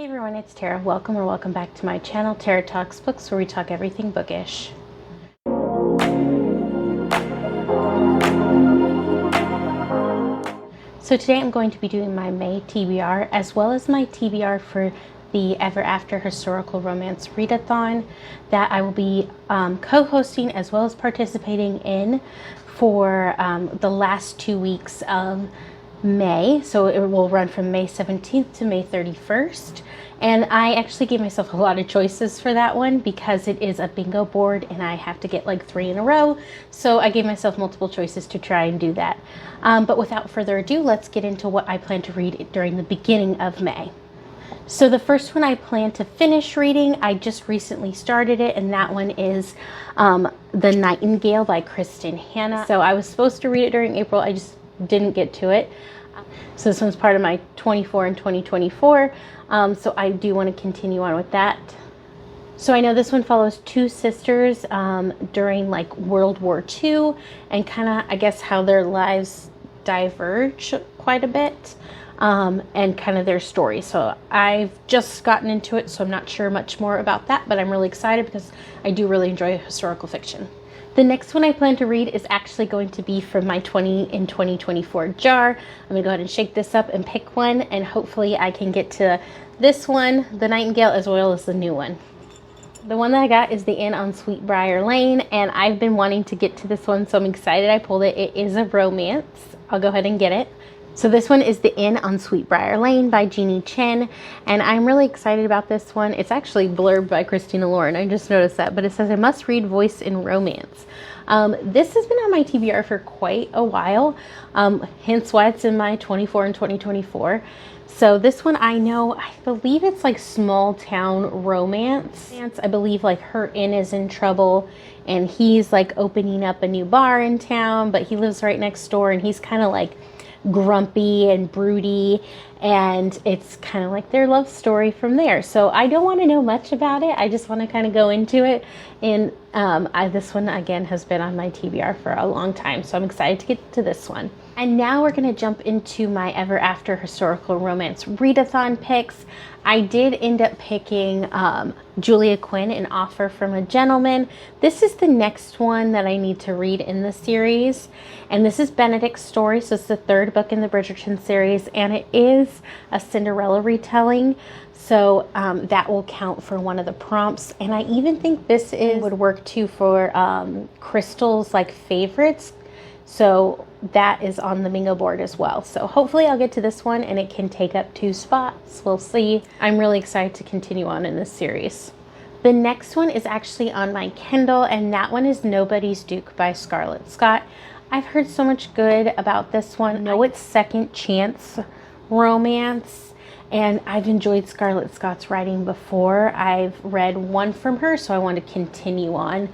Hey everyone, it's Tara. Welcome or welcome back to my channel, Tara Talks Books, where we talk everything bookish. So today I'm going to be doing my May TBR as well as my TBR for the Ever After Historical Romance Readathon that I will be co-hosting as well as participating in for the last 2 weeks of May. So it will run from May 17th to May 31st. And I actually gave myself a lot of choices for that one because it is a bingo board and I have to get like 3 in a row. So I gave myself multiple choices to try and do that. But without further ado, let's get into what I plan to read during the beginning of May. So the first one I plan to finish reading, I just recently started it, and that one is The Night and Gale by Kristen Hanna. So I was supposed to read it during April, I just didn't get to it. So this one's part of my 24 and 2024. So I do want to continue on with that. So I know this one follows 2 sisters during like World War II and kind of, I guess, how their lives diverge quite a bit and kind of their story. So I've just gotten into it, so I'm not sure much more about that, but I'm really excited because I do really enjoy historical fiction. The next one I plan to read is actually going to be from my 20 in 2024 jar. I'm going to go ahead and shake this up and pick one, and hopefully I can get to this one, The Night and Gale, as well as the new one. The one that I got is The Inn on Sweet Brier Lane, and I've been wanting to get to this one, so I'm excited I pulled it. It is a romance. I'll go ahead and get it. So this one is The Inn on Sweet Brier Lane by Jeannie Chen, and I'm really excited about this one. It's actually blurbed by Christina Lauren. I just noticed that, but it says, "I must read voice in romance." This has been on my TBR for quite a while, hence why it's in my 24 and 2024. So this one I know, I believe it's like small town romance. I believe like her inn is in trouble and he's like opening up a new bar in town, but he lives right next door and he's kind of like grumpy and broody, and it's kind of like their love story from there. So I don't want to know much about it. I just want to kind of go into it. And this one again has been on my TBR for a long time, so I'm excited to get to this one. And now we're going to jump into my Ever After Historical Romance Readathon picks. I did end up picking Julia Quinn, An Offer from a Gentleman. This is the next one that I need to read in the series. And this is Benedict Story, so it's the 3rd book in the Bridgerton series, and it is a Cinderella retelling. So that will count for one of the prompts. And I even think this would work too for Crystal's like favorites. So that is on the bingo board as well. So hopefully I'll get to this one and it can take up 2 spots. We'll see. I'm really excited to continue on in this series. The next one is actually on my Kindle, and that one is Nobody's Duke by Scarlett Scott. I've heard so much good about this one. I know it's second chance romance, and I've enjoyed Scarlett Scott's writing before. I've read one from her, so I want to continue on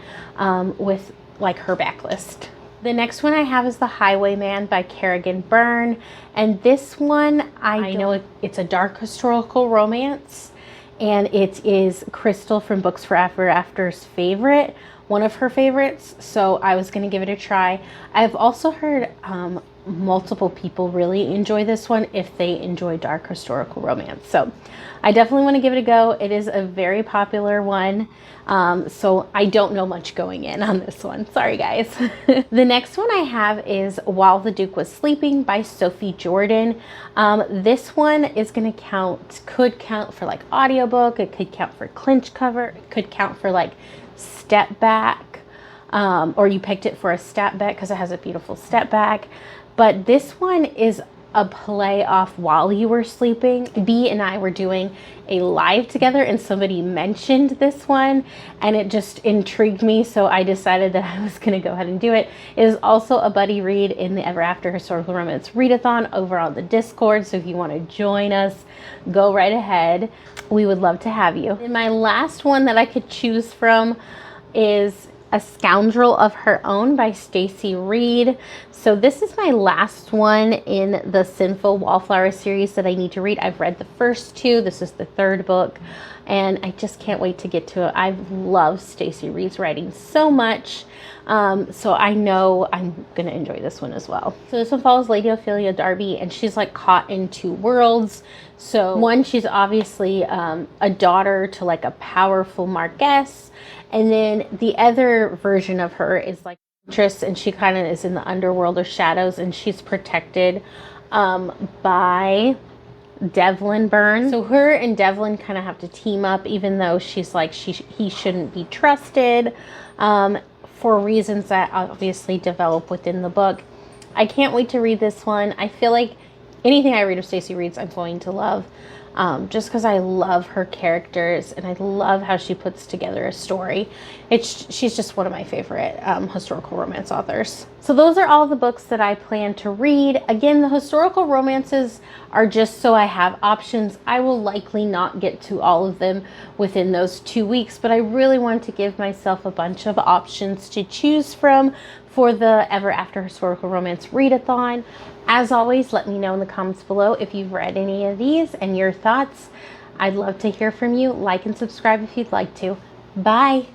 with like her backlist. The next one I have is The Highwayman by Kerrigan Byrne, and this one I know it's a dark historical romance, and it is Crystal from Books for Ever After's favorite, one of her favorites, so I was going to give it a try. I've also heard multiple people really enjoy this one if they enjoy dark historical romance, so I definitely want to give it a go. It is a very popular one, so I don't know much going in on this one. Sorry guys. The next one I have is While the Duke Was Sleeping by Sophie Jordan. This one is going to could count for like audiobook, it could count for clinch cover, it could count for like step back, or you picked it for a step back because it has a beautiful step back. But this one is a play off While You Were Sleeping. B and I were doing a live together and somebody mentioned this one and it just intrigued me, so I decided that I was going to go ahead and do it. It is also a buddy read in the Ever After Historical Romance Readathon over on the Discord, so if you want to join us, go right ahead. We would love to have you. And my last one that I could choose from is A Scoundrel of Her Own by Stacy Reed. So this is my last one in the Sinful Wallflower series that I need to read. I've read the first 2. This is the 3rd book, and I just can't wait to get to it. I love Stacy Reed's writing so much. So I know I'm going to enjoy this one as well. So this one follows Lady Ophelia Darby, and she's like caught in two worlds. So one, she's obviously a daughter to like a powerful marquess. And then the other version of her is like actress, and she kind of is in the underworld or shadows, and she's protected by Devlin Byrne. So her and Devlin kind of have to team up, even though she's like he shouldn't be trusted for reasons that obviously develop within the book. I can't wait to read this one. I feel like anything I read of Stacey Reed's I'm going to love, just because I love her characters and I love how she puts together a story. She's just one of my favorite historical romance authors. So those are all the books that I plan to read. Again, the historical romances are just so I have options. I will likely not get to all of them within those 2 weeks, but I really want to give myself a bunch of options to choose from for the Ever After Historical Romance Readathon. As always, let me know in the comments below if you've read any of these and your thoughts. I'd love to hear from you. Like and subscribe if you'd like to. Bye!